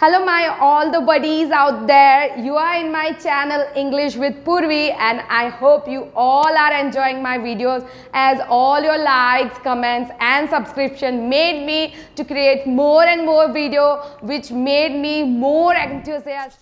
Hello my all the buddies out there. You are in my channel English with Purvi and I hope you all are enjoying my videos as all your likes, comments and subscription made me to create more and more video which made me more enthusiastic.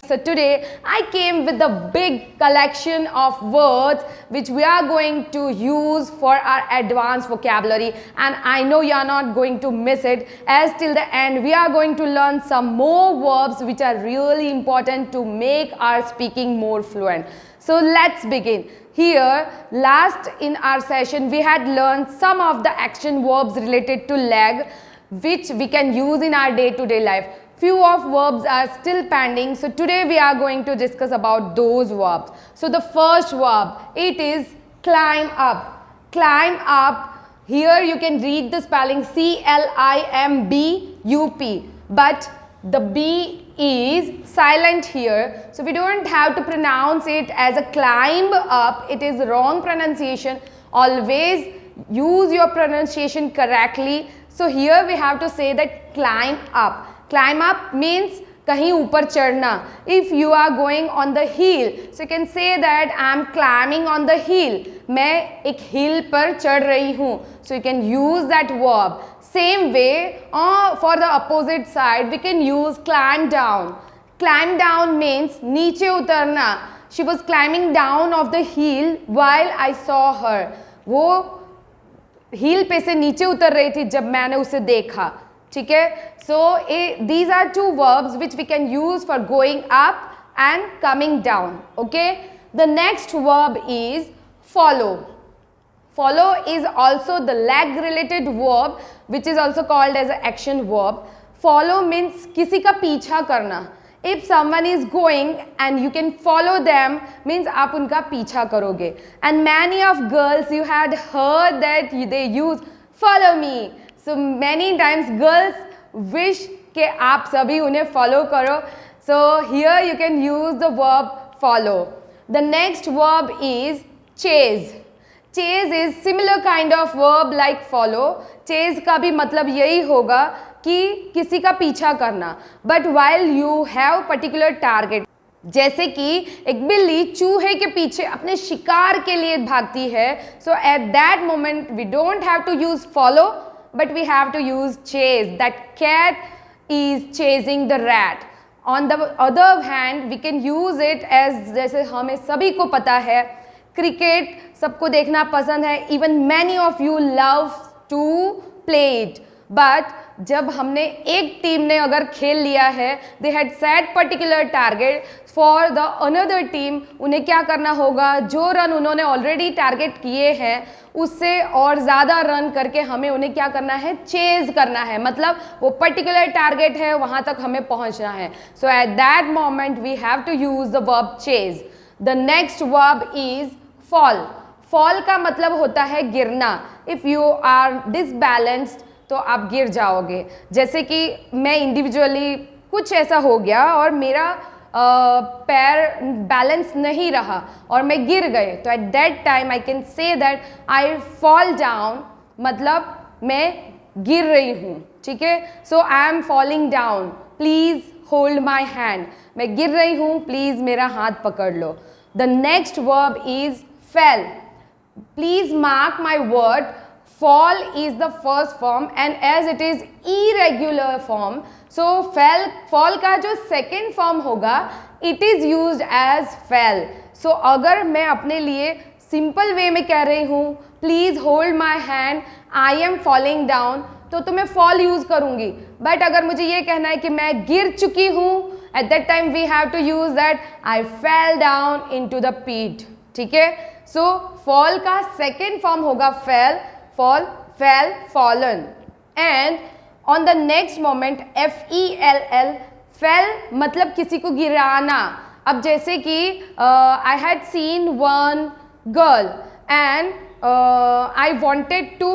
So today I came with a big collection of words which we are going to use for our advanced vocabulary, and I know you are not going to miss it, as till the end we are going to learn some more verbs which are really important to make our speaking more fluent. So let's begin. Here last in our session we had learned some of the action verbs related to leg which we can use in our day-to-day life. Few of verbs are still pending, so today we are going to discuss about those verbs. So the first verb, it is climb up. Climb up, here you can read the spelling C-L-I-M-B-U-P, but the B is silent here, so we don't have to pronounce it as a climb up. It is wrong pronunciation. Always use your pronunciation correctly. So here we have to say that climb up. Climb up means कहीं ऊपर चढ़ना. If you are going on the hill, so you can say that I am climbing on the hill. मैं एक hill पर चढ़ रही हूँ. So you can use that verb. Same way, for the opposite side, we can use climb down. Climb down means नीचे उतरना. She was climbing down of the hill while I saw her. वो हिल पे से नीचे उतर रही थी जब मैंने उसे देखा. ठीक है. So these are two verbs which we can use for going up and coming down. Okay. The next verb is follow. Follow is also the leg related verb which is also called as an action verb. Follow means किसी का पीछा करना. If someone is going and you can follow them, means आप उनका पीछा करोगे. And many of girls, you had heard that they use follow me. So many times girls wish कि आप सभी उन्हें follow करो. So here you can use the verb follow. The next verb is chase. Chase is similar kind of verb like follow. Chase का भी मतलब यही होगा कि किसी का पीछा करना. But while you have particular target, जैसे कि एक बिल्ली चूहे के पीछे अपने शिकार के लिए भागती है. So at that moment we don't have to use follow, but we have to use chase. That cat is chasing the rat. On the other hand, we can use it as, जैसे हमें सभी को पता है cricket सबको देखना पसंद है. Even many of you love to play it. But जब हमने एक टीम ने अगर खेल लिया है, they had set particular target for the another team, उन्हें क्या करना होगा, जो रन उन्होंने ऑलरेडी टारगेट किए हैं उससे और ज़्यादा रन करके हमें उन्हें क्या करना है, चेज करना है. मतलब वो पर्टिकुलर टारगेट है, वहाँ तक हमें पहुँचना है. So at that moment we have to use the verb chase. The next verb is fall. Fall का मतलब होता है गिरना. इफ़ यू आर डिसबैलेंस्ड तो आप गिर जाओगे. जैसे कि मैं इंडिविजुअली कुछ ऐसा हो गया और मेरा पैर बैलेंस नहीं रहा और मैं गिर गए, तो at that time I can say that I fall down, मतलब मैं गिर रही हूँ. ठीक है. So I am falling down, please hold my hand. मैं गिर रही हूँ, प्लीज़ मेरा हाथ पकड़ लो. The next verb is fell. Please mark my word, fall is the first form and as it is irregular form, so fall का जो second form होगा it is used as fell. so अगर मैं अपने लिए simple way में कह रही हूँ please hold my hand, I am falling down, तो मैं fall use करूँगी. but अगर मुझे ये कहना है कि मैं गिर चुकी हूँ, at that time we have to use that I fell down into the pit. ठीक है. so fall का second form होगा fell. Fall, fell, fallen. And on the next moment, F-E-L-L, fell मतलब किसी को गिराना. अब जैसे कि I had seen one girl and I wanted to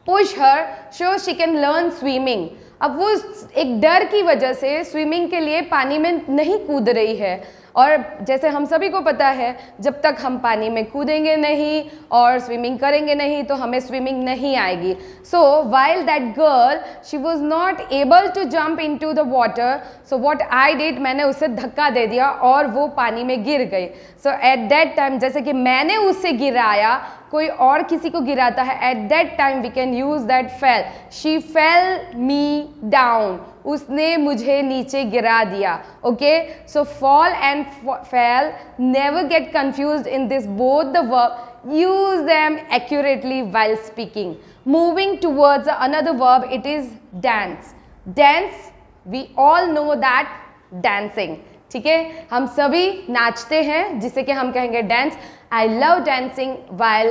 push her so she can learn swimming. अब वो एक डर की वजह से स्विमिंग के लिए पानी में नहीं कूद रही है. और जैसे हम सभी को पता है, जब तक हम पानी में कूदेंगे नहीं और स्विमिंग करेंगे नहीं तो हमें स्विमिंग नहीं आएगी. So while that girl she was not able to jump in to the water, so what I did, मैंने उसे धक्का दे दिया और वो पानी में गिर गई. सो एट दैट टाइम, जैसे कि मैंने उसे गिराया, कोई और किसी को गिराता है, at that time we can use that fell. She fell me down, उसने मुझे नीचे गिरा दिया. Okay, so fall and fell, never get confused in this both the verb, use them accurately while speaking. Moving towards another verb, it is dance. Dance, we all know that dancing. ठीक है, हम सभी नाचते हैं जिसे कि हम कहेंगे dance. I love dancing while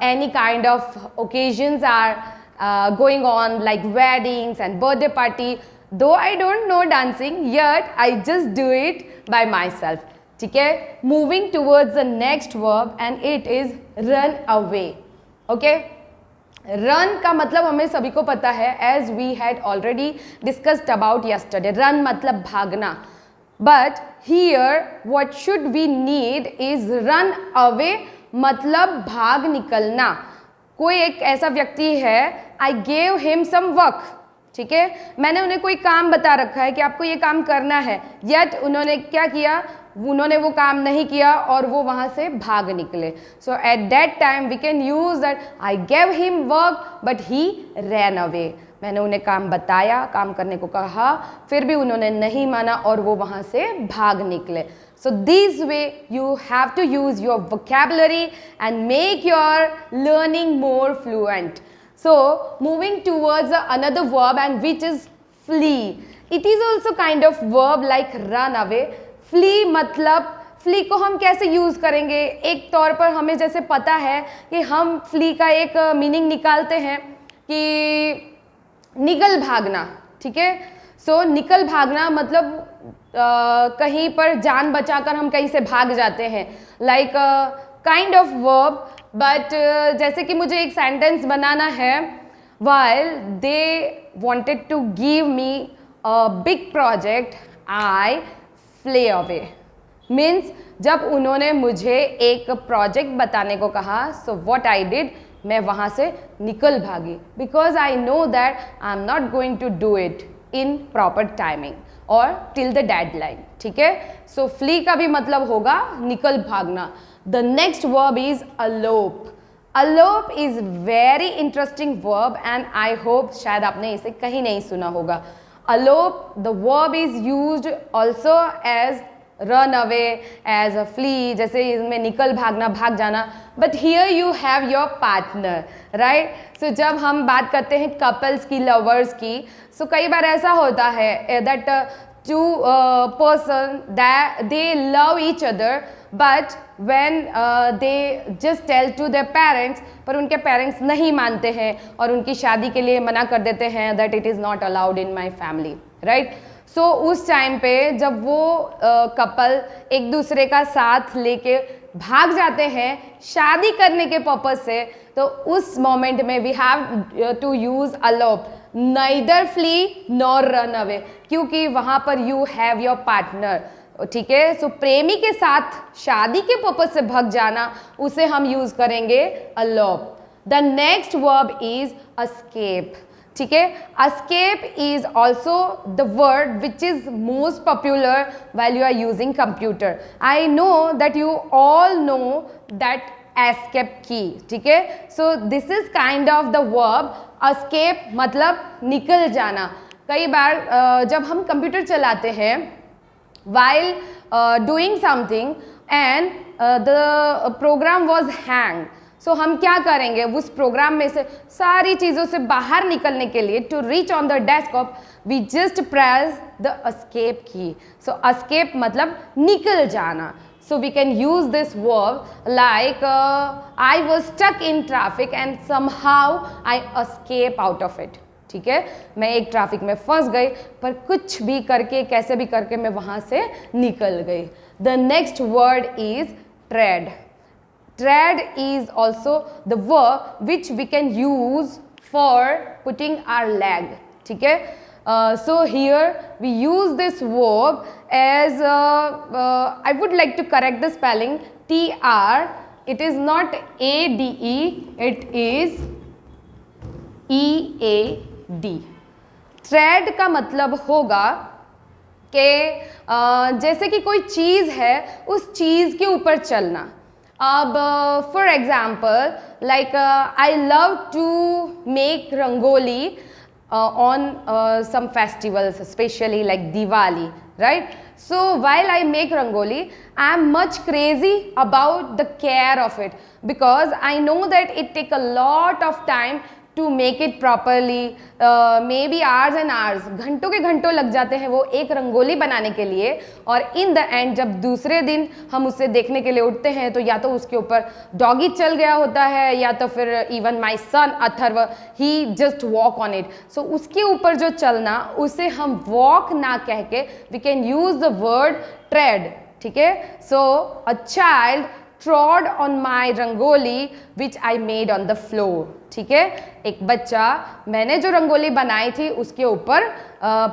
any kind of occasions are going on, like weddings and birthday party. Though I don't know dancing yet, I just do it by myself. ठीक है, moving towards the next verb and it is run away. Okay, run का मतलब हमें सभी को पता है, as we had already discussed about yesterday. Run मतलब भागना. But here what should we need is run away, मतलब भाग निकलना. कोई एक ऐसा व्यक्ति है, I gave him some work. ठीक है, मैंने उन्हें कोई काम बता रखा है कि आपको ये काम करना है, yet उन्होंने क्या किया, उन्होंने वो काम नहीं किया और वो वहाँ से भाग निकले. So at that time we can use that, I gave him work but he ran away. मैंने उन्हें काम बताया, काम करने को कहा, फिर भी उन्होंने नहीं माना और वो वहाँ से भाग निकले. So this way you have to use your vocabulary and make your learning more fluent. So moving towards another verb and which is flee. It is also kind of verb like run away. Flee मतलब, flee को हम कैसे use करेंगे, एक तौर पर हमें जैसे पता है कि हम फ्ली का एक मीनिंग निकालते हैं कि निकल भागना. ठीक है, सो निकल भागना मतलब कहीं पर जान बचाकर हम कहीं से भाग जाते हैं, like kind of verb. But जैसे कि मुझे एक सेंटेंस बनाना है, while they wanted to give me a big project, I flew away. Means जब उन्होंने मुझे एक प्रोजेक्ट बताने को कहा, सो वॉट आई डिड, मैं वहाँ से निकल भागी, because I know that I am not going to do it in proper timing और टिल द डेडलाइन. ठीक है, सो फ्ली का भी मतलब होगा निकल भागना. The next verb is elope. Elope is very interesting verb and I hope शायद आपने इसे कहीं नहीं सुना होगा. Elope, the verb is used also as run away, as a flee, जैसे इसमें निकल भागना, भाग जाना. But here you have your partner, right. So जब हम बात करते हैं कपल्स की, लवर्स की, सो कई बार ऐसा होता है that two person that they love each other, but when they just tell to their parents, पर उनके पेरेंट्स नहीं मानते हैं और उनकी शादी के लिए मना कर देते हैं, that it is not allowed in my family, right. सो उस टाइम पे जब वो कपल एक दूसरे का साथ लेके भाग जाते हैं शादी करने के पर्पज से, तो उस मोमेंट में we have to use elope, neither flee nor run away, क्योंकि वहाँ पर यू हैव योर पार्टनर. ठीक है, सो प्रेमी के साथ शादी के पर्पज से भाग जाना, उसे हम यूज करेंगे Alop. The next verb is escape. ठीक है, escape is also the word which is most popular while you are using computer. I know that you all know that escape key. ठीक है, so this is kind of the verb. escape मतलब निकल जाना. कई बार जब हम computer चलाते हैं while doing something and the program was hanged, सो हम क्या करेंगे, उस प्रोग्राम में से सारी चीज़ों से बाहर निकलने के लिए to reach on the desktop we just press the escape key. So escape मतलब निकल जाना. So we can use this verb like I was stuck in traffic and somehow I escape out of it. ठीक है, मैं एक traffic में फंस गई पर कुछ भी करके, कैसे भी करके मैं वहाँ से निकल गई. The next word is tread. Tread is also the verb which we can use for putting our leg. ठीक है, So here we use this verb as I would like to correct the spelling TR. It is not ADE, it is EAD. Trade का मतलब होगा कि जैसे कि कोई चीज़ है उस चीज़ के ऊपर चलना. अब for example like I love to make rangoli on some festivals, especially like Diwali, right? So while I make rangoli, I am much crazy about the care of it because I know that it take a lot of time to make it properly, maybe hours and hours, घंटों के घंटों लग जाते हैं वो एक रंगोली बनाने के लिए. और इन द एंड जब दूसरे दिन हम उसे देखने के लिए उठते हैं तो या तो उसके ऊपर डॉगी चल गया होता है या तो फिर even my son Atharva he just walk on it. So उसके ऊपर जो चलना उसे हम वॉक ना कह के we can use the word tread. ठीक है. So a child trod on my rangoli which I made on the floor. ठीक है. एक बच्चा मैंने जो रंगोली बनाई थी उसके ऊपर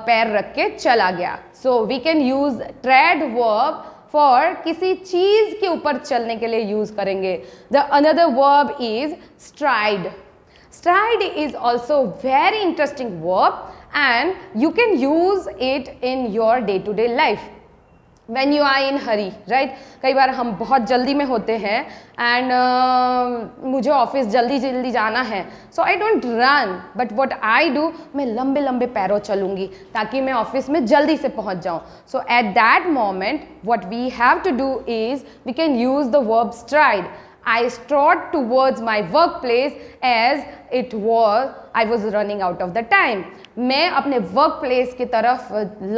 पैर रख के चला गया. So we can use tread verb for किसी चीज के ऊपर चलने के लिए यूज करेंगे. The another verb is stride. Stride is also very interesting verb and you can use it in your day-to-day life. When you are in hurry, right? कई बार हम बहुत जल्दी में होते हैं एंड मुझे ऑफिस जल्दी जल्दी जाना है. So I don't run but what I do, मैं लंबे लंबे पैरों चलूँगी ताकि मैं ऑफिस में जल्दी से पहुँच जाऊँ. So at that moment what we have to do is we can use the verb stride. I strode towards my workplace as it was I was running out of the time. मैं अपने work place की तरफ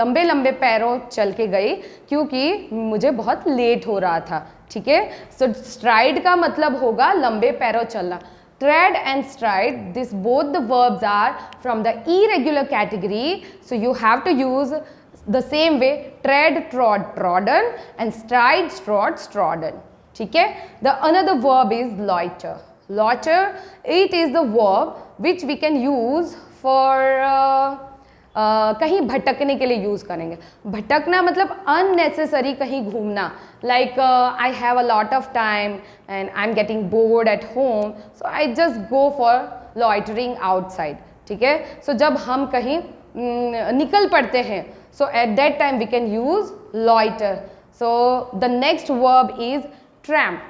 लंबे लंबे पैरों चल के गई क्योंकि मुझे बहुत लेट हो रहा था. ठीक है. सो स्ट्राइड का मतलब होगा लंबे पैरों चलना. Tread and stride, this both the verbs are from the irregular category. So you have to use the same way. Tread, trod, trodden, and stride, strode, strodden. ठीक है. The another verb is loiter. Loiter, it is the verb which we can use for कहीं भटकने के लिए use करेंगे. भटकना मतलब unnecessary कहीं घूमना. Like I have a lot of time and I'm getting bored at home, so I just go for loitering outside. ठीक है. So जब हम कहीं निकल पड़ते हैं, so at that time we can use loiter. So the next verb is tramp.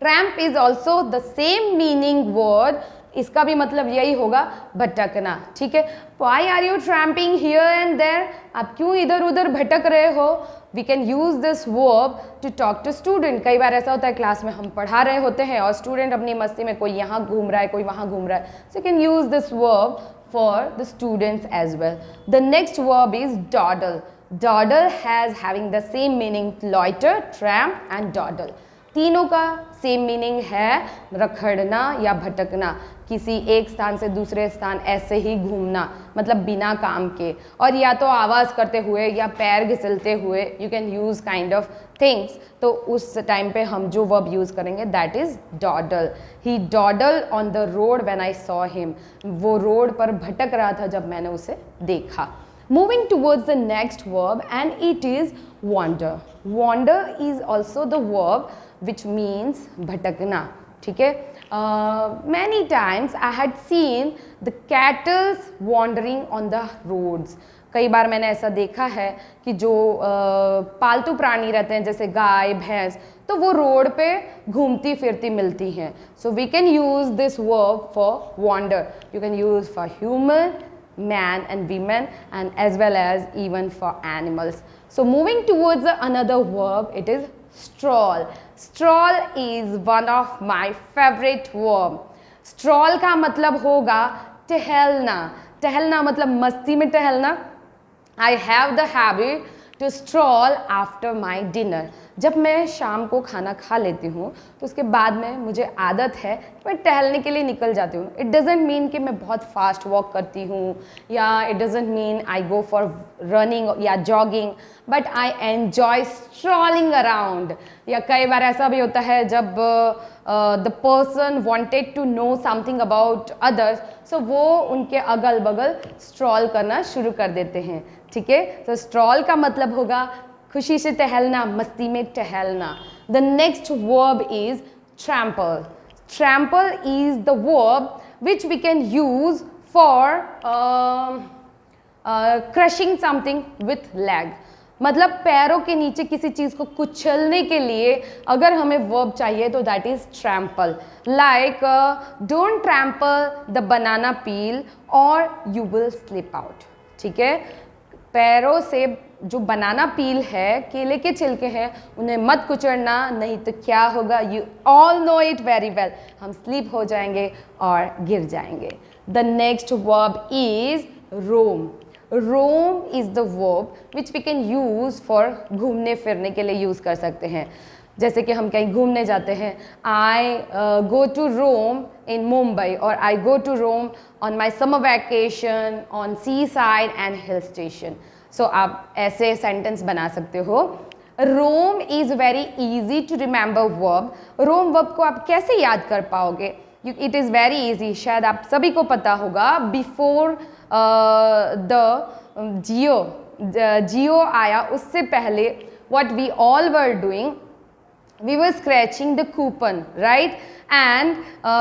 Tramp is also the same meaning word. इसका भी मतलब यही होगा भटकना. ठीक है. Why are you tramping here and there? आप क्यों इधर उधर भटक रहे हो? We can use this verb to talk to student. कई बार ऐसा होता है क्लास में हम पढ़ा रहे होते हैं और स्टूडेंट अपनी मस्ती में कोई यहाँ घूम रहा है कोई वहाँ घूम रहा है. So you can use this verb for the students as well. The next verb is dawdle. Dawdle has having the same meaning loiter, tramp and dawdle. तीनों का सेम मीनिंग है रखड़ना या भटकना. किसी एक स्थान से दूसरे स्थान ऐसे ही घूमना मतलब बिना काम के और या तो आवाज़ करते हुए या पैर घिसलते हुए. You can use kind of things. तो उस टाइम पे हम जो वर्ब यूज़ करेंगे that is dawdle. He dawdle on the road when I saw him. वो रोड पर भटक रहा था जब मैंने उसे देखा. Moving towards the next verb and it is wander. Wander is also the verb which means bhatakna. ठीक है. Many times I had seen the cattle wandering on the roads. कई बार मैंने ऐसा देखा है कि जो पालतू प्राणी रहते हैं जैसे गाय भैंस तो वो रोड पे घूमती फिरती मिलती हैं. So we can use this verb for wander. You can use for human, man and women and as well as even for animals. So moving towards another verb, it is stroll. Stroll is one of my favorite verb. Stroll का मतलब होगा टहलना. टहलना मतलब मस्ती में टहलना. I have the habit to stroll after my dinner. जब मैं शाम को खाना खा लेती हूँ तो उसके बाद में मुझे आदत है कि मैं टहलने के लिए निकल जाती हूँ. इट डजेंट मीन कि मैं बहुत फास्ट वॉक करती हूँ या it doesn't mean I go for running या jogging but I enjoy strolling around. या कई बार ऐसा भी होता है जब the person wanted to know something about others, so वो उनके अगल बगल स्ट्रॉल करना शुरू कर देते हैं, ठीक है। तो स्ट्रॉल का मतलब होगा खुशी से टहलना, मस्ती में टहलना। The next verb is trample. Trample is the verb which we can use for crushing something with leg, मतलब पैरों के नीचे किसी चीज़ को कुचलने के लिए अगर हमें वर्ब चाहिए तो that is trample. Like don't trample the banana peel or you will slip out, ठीक है। पैरों से जो बनाना पील है, केले के छिलके हैं, उन्हें मत कुचलना, नहीं तो क्या होगा, you all know it very well, हम स्लीप हो जाएंगे और गिर जाएंगे। The next verb is roam. Roam is the verb which we can use for घूमने फिरने के लिए यूज कर सकते हैं। जैसे कि हम कहीं घूमने जाते हैं, आई go to Rome in Mumbai, और I go to roam on my summer vacation on sea side and hill station. So आप ऐसे सेंटेंस बना सकते हो। Roam is very easy to remember verb. Roam verb को आप कैसे याद कर पाओगे? इट इज़ वेरी इजी, शायद आप सभी को पता होगा। बिफोर द जियो आया, उससे पहले what we all were doing, we were scratching the coupon, right? And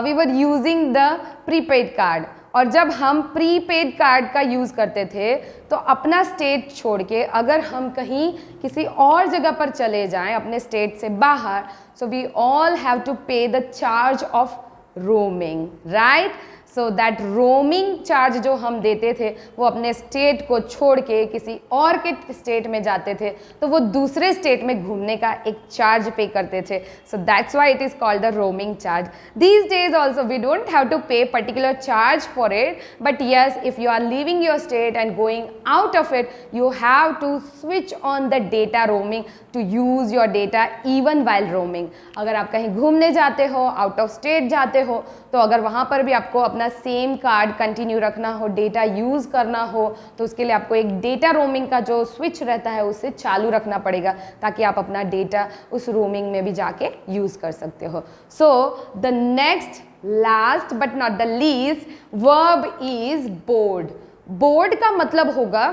we were using the prepaid card. और जब हम प्रीपेड कार्ड का यूज़ करते थे तो अपना स्टेट छोड़ के अगर हम कहीं किसी और जगह पर चले जाएं अपने स्टेट से बाहर, so we all have to pay the charge of roaming, right? So that roaming charge जो हम देते थे वो अपने स्टेट को छोड़ के किसी और के स्टेट में जाते थे, तो वो दूसरे स्टेट में घूमने का एक चार्ज पे करते थे। So that's why it is called the roaming charge. These days also we don't have to pay particular charge for it, but yes, if you are leaving your state and going out of it, you have to switch on the data roaming to use your data even while roaming. अगर आप कहीं घूमने जाते हो, out of state जाते हो, तो अगर वहाँ पर भी आपको अपना सेम कार्ड कंटिन्यू रखना हो, डेटा यूज़ करना हो, तो उसके लिए आपको एक डेटा रोमिंग का जो स्विच रहता है उसे चालू रखना पड़ेगा, ताकि आप अपना डेटा उस रोमिंग में भी जाके यूज़ कर सकते हो। So the next last but not the least verb is board. Board का मतलब होगा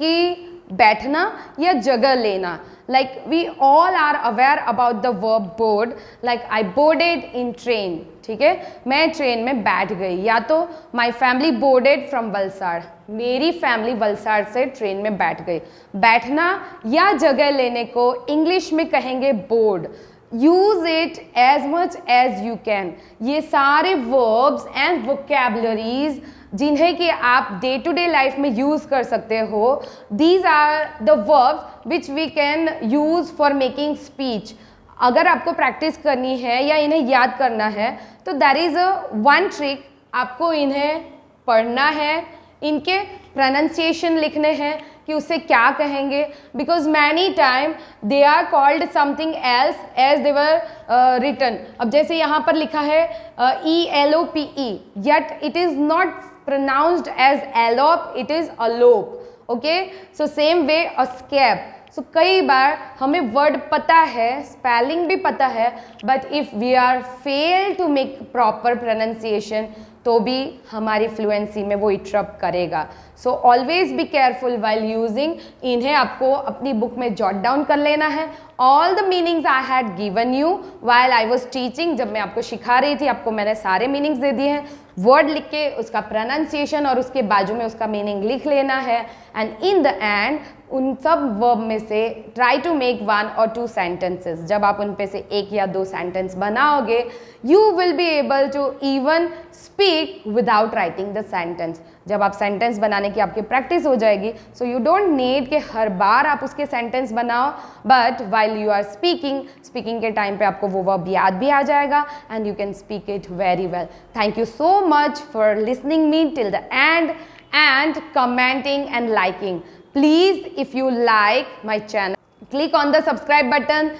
कि बैठना या जगह लेना। Like we all are aware about the verb board, like I boarded in train, ठीक है, मैं ट्रेन में बैठ गई। या तो my family boarded from Valsad, मेरी फैमिली वलसाड़ से ट्रेन में बैठ गई। बैठना या जगह लेने को इंग्लिश में कहेंगे board. Use it as much as you can. ये सारे वर्ब्स एंड वोकैबुलरीज जिन्हें कि आप डे टू डे लाइफ में यूज़ कर सकते हो, these are the verbs which we can use for making speech. अगर आपको प्रैक्टिस करनी है या इन्हें याद करना है तो that is a one trick. आपको इन्हें पढ़ना है, इनके प्रोनाउंसिएशन लिखने हैं कि उसे क्या कहेंगे, because many time they are called something else as they were written. अब जैसे यहाँ पर लिखा है ELOPE, yet it is not pronounced as elope, it is elope, okay? So same way a scap. So कई बार हमें वर्ड पता है, स्पेलिंग भी पता है, but if we are fail to make proper pronunciation तो भी हमारी फ्लुएंसी में वो इंटरप्ट करेगा। So always be careful while using. इन्हें आपको अपनी बुक में जॉट डाउन कर लेना है। All the meanings I had given you while I was teaching, जब मैं आपको सिखा रही थी आपको मैंने सारे मीनिंग्स दे दिए हैं। वर्ड लिख के उसका प्रोनाउंसिएशन और उसके बाजू में उसका मीनिंग लिख लेना है, एंड इन द एंड उन सब वर्ब में से try to make 1 or 2 sentences. जब आप उन पे से 1 या 2 सेंटेंस बनाओगे, you will be able to even speak without writing the sentence. जब आप सेंटेंस बनाने की आपकी प्रैक्टिस हो जाएगी, सो यू डोंट नीड कि हर बार आप उसके सेंटेंस बनाओ, but while you are speaking के टाइम पे आपको वो वर्ब याद भी आ जाएगा and you can speak it very well. Thank you so much for listening me till the end and commenting and liking. Please, if you like my channel, click on the subscribe button,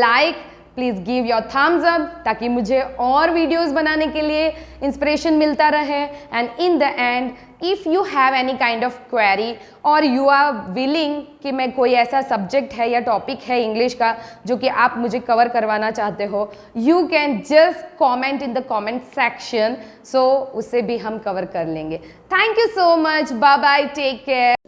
like, please give your thumbs up ताकि मुझे और videos बनाने के लिए inspiration मिलता रहे। And in the end if you have any kind of query और you are willing कि मैं कोई ऐसा सब्जेक्ट है या टॉपिक है इंग्लिश का जो कि आप मुझे कवर करवाना चाहते हो, you can just comment in the comment section, so उसे भी हम कवर कर लेंगे। Thank you so much, bye bye, take care.